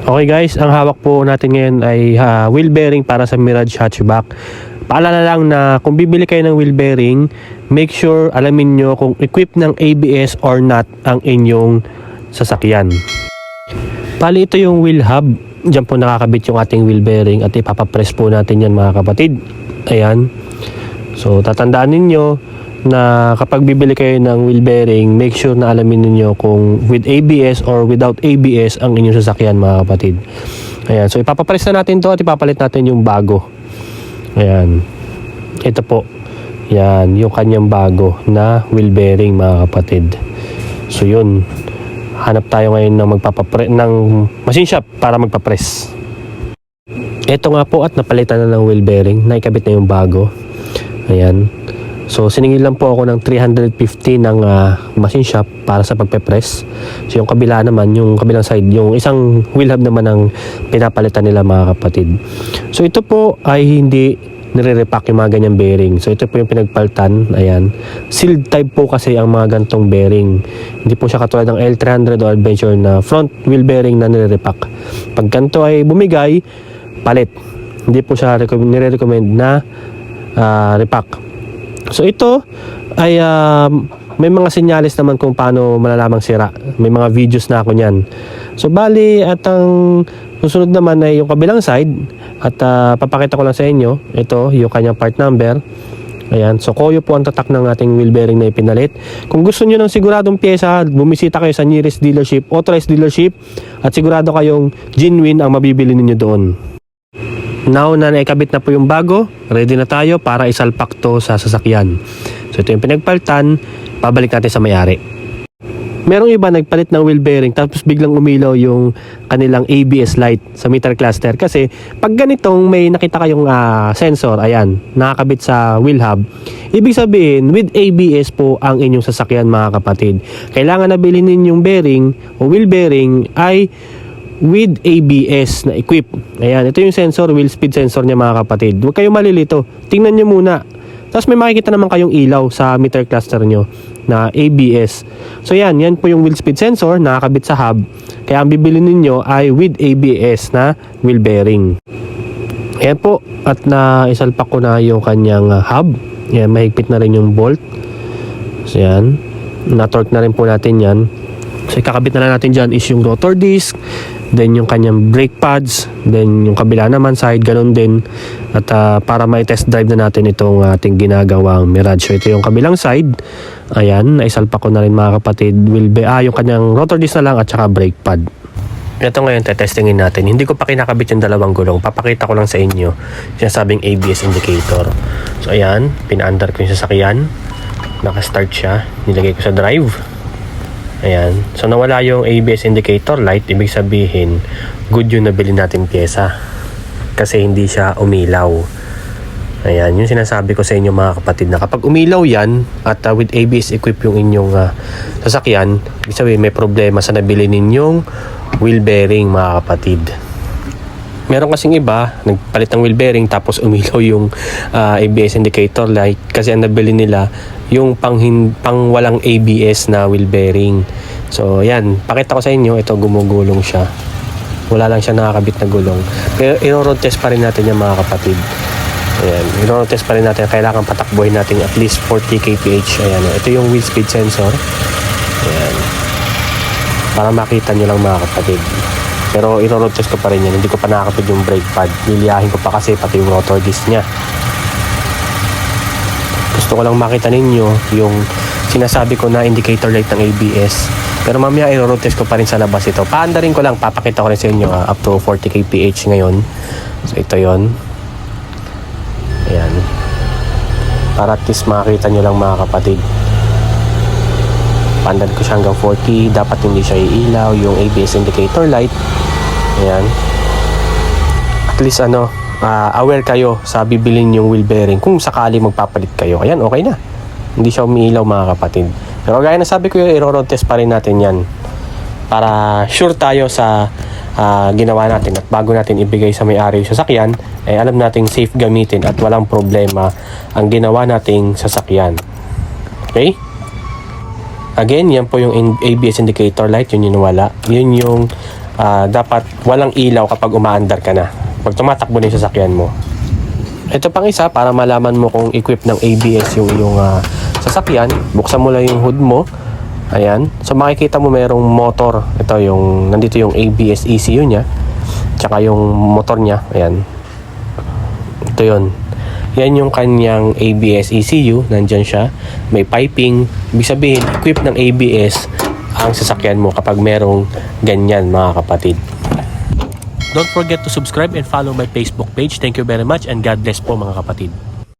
Okay guys, ang hawak po natin ngayon ay wheel bearing para sa Mirage hatchback. Paalala lang na kung bibili kayo ng wheel bearing, make sure alamin nyo kung equipped ng ABS or not ang inyong sasakyan. Pali ito yung wheel hub. Diyan po nakakabit yung ating wheel bearing at ipapapress po natin yan mga kapatid. Ayan. So tatandaan ninyo na kapag bibili kayo ng wheel bearing, make sure na alamin niyo kung with ABS or without ABS ang inyong sasakyan mga kapatid. Ayan, so ipapapress na natin to at ipapalit natin yung bago. Ayan. Ito po. Yan, yung kanyang bago na wheel bearing mga kapatid. So yun. Hanap tayo ngayon ng machine shop para magpapress. Ito nga po at napalitan na ng wheel bearing. Naikabit na yung bago. Ayan. So siningil lang po ako ng 350 ng machine shop para sa pagpe-press. So yung kabila naman, yung kabilang side, yung isang wheel hub naman ang pinapalitan nila mga kapatid. So ito po ay hindi nire-repack yung mga ganyang bearing. So ito po yung pinagpaltan. Ayan. Sealed type po kasi ang mga gantong bearing. Hindi po siya katulad ng L300 o Adventure na front wheel bearing na nire-repack. Pag ganito ay bumigay, palit. Hindi po siya nire-recommend na repack. So ito ay may mga senyales naman kung paano malalamang sira. May mga videos na ako niyan. So bali at ang susunod naman ay yung kabilang side at papakita ko lang sa inyo. Ito yung kanyang part number. Ayan, so Koyo po ang tatak ng ating wheel bearing na ipinalit. Kung gusto niyo ng siguradong pyesa, bumisita kayo sa nearest dealership, authorized dealership at sigurado kayong genuine ang mabibili niyo doon. Now na naikabit na po yung bago, ready na tayo para isalpak to sa sasakyan. So ito yung pinagpalitan, pabalik natin sa may-ari. Merong iba nagpalit ng wheel bearing tapos biglang umilaw yung kanilang ABS light sa meter cluster kasi pag ganitong may nakita kayong sensor, ayan, nakakabit sa wheel hub, ibig sabihin with ABS po ang inyong sasakyan mga kapatid. Kailangan na bilhin ninyong bearing o wheel bearing ay with ABS na equip. Ayan, ito yung sensor, wheel speed sensor niya mga kapatid. Huwag kayong malilito. Tingnan nyo muna. Tapos may makikita naman kayong ilaw sa meter cluster nyo na ABS. So yan po yung wheel speed sensor nakakabit sa hub. Kaya ang bibili ninyo ay with ABS na wheel bearing. Ayan po. At naisalpak ko na yung kanyang hub. Ayan, mahigpit na rin yung bolt. So yan. Na-torque na rin po natin yan. So ikakabit na lang natin dyan is yung rotor disc, then yung kanyang brake pads, then yung kabila naman side, ganun din. At para mai-test drive na natin itong ating ginagawang Mirage. So ito yung kabilang side. Ayan, naisalpak ko na rin mga kapatid. Yung kanyang rotor disc na lang at saka brake pad. Ito ngayon, testingin natin. Hindi ko pa kinakabit yung dalawang gulong. Papakita ko lang sa inyo sinasabing ABS indicator. So ayan, pinaandar ko yung sasakyan. Naka-start siya. Nilagay ko sa drive. Ayan. So nawala yung ABS indicator light, ibig sabihin good yung nabili natin pyesa kasi hindi siya umilaw. Ayan, yung sinasabi ko sa inyo mga kapatid na kapag umilaw yan at with ABS equip yung inyong sasakyan, ibig sabihin may problema sa nabili ninyong wheel bearing mga kapatid. Meron kasing iba, nagpalit ng wheel bearing tapos umilaw yung ABS indicator light kasi ang nabili nila yung pang walang ABS na wheel bearing. So yan, pakita ko sa inyo, ito gumugulong siya. Wala lang siya nakakabit na gulong. Pero i-road test pa rin natin yan mga kapatid. Ayan, i-road test pa rin natin. Kailangan patakbuhin natin at least 40 kph. Ayan, ito yung wheel speed sensor. Ayan. Para makita nyo lang mga kapatid. Pero i-road test ko pa rin yan. Hindi ko pa nakakapit yung brake pad. Liliyahin ko pa kasi pati yung rotor disc nya. Gusto ko lang makita ninyo yung sinasabi ko na indicator light ng ABS. Pero mamaya i-road test ko pa rin sa labas ito. Paandarin ko lang, papakita ko rin sa inyo up to 40 kph ngayon. So ito yon. Ayan. Para at least makita nyo lang mga kapatid. Paandar ko siya hanggang 40. Dapat hindi siya iilaw yung ABS indicator light. Ayan. At least aware kayo sa bibilin yung wheel bearing kung sakali magpapalit kayo. Ayan, okay na. Hindi siya umiilaw mga kapatid. Pero gaya na sabi ko, i-road test pa rin natin yan. Para sure tayo sa ginawa natin at bago natin ibigay sa may-ari yung sasakyan, alam nating safe gamitin at walang problema ang ginawa nating sasakyan. Okay? Again, yan po yung ABS indicator light, yun yung nawala. Yun yung dapat walang ilaw kapag umaandar ka na. Pag tumatakbo na yung sasakyan mo. Ito pang isa, para malaman mo kung equip ng ABS yung iyong sasakyan, buksan mo lang yung hood mo. Ayan. So makikita mo merong motor. Ito yung, nandito yung ABS ECU niya. Tsaka yung motor niya. Ayan. Ito yun. Yan yung kanyang ABS ECU. Nandyan siya. May piping. Ibig sabihin, equip ng ABS ang sasakyan mo kapag merong ganyan, mga kapatid. Don't forget to subscribe and follow my Facebook page. Thank you very much and God bless po, mga kapatid.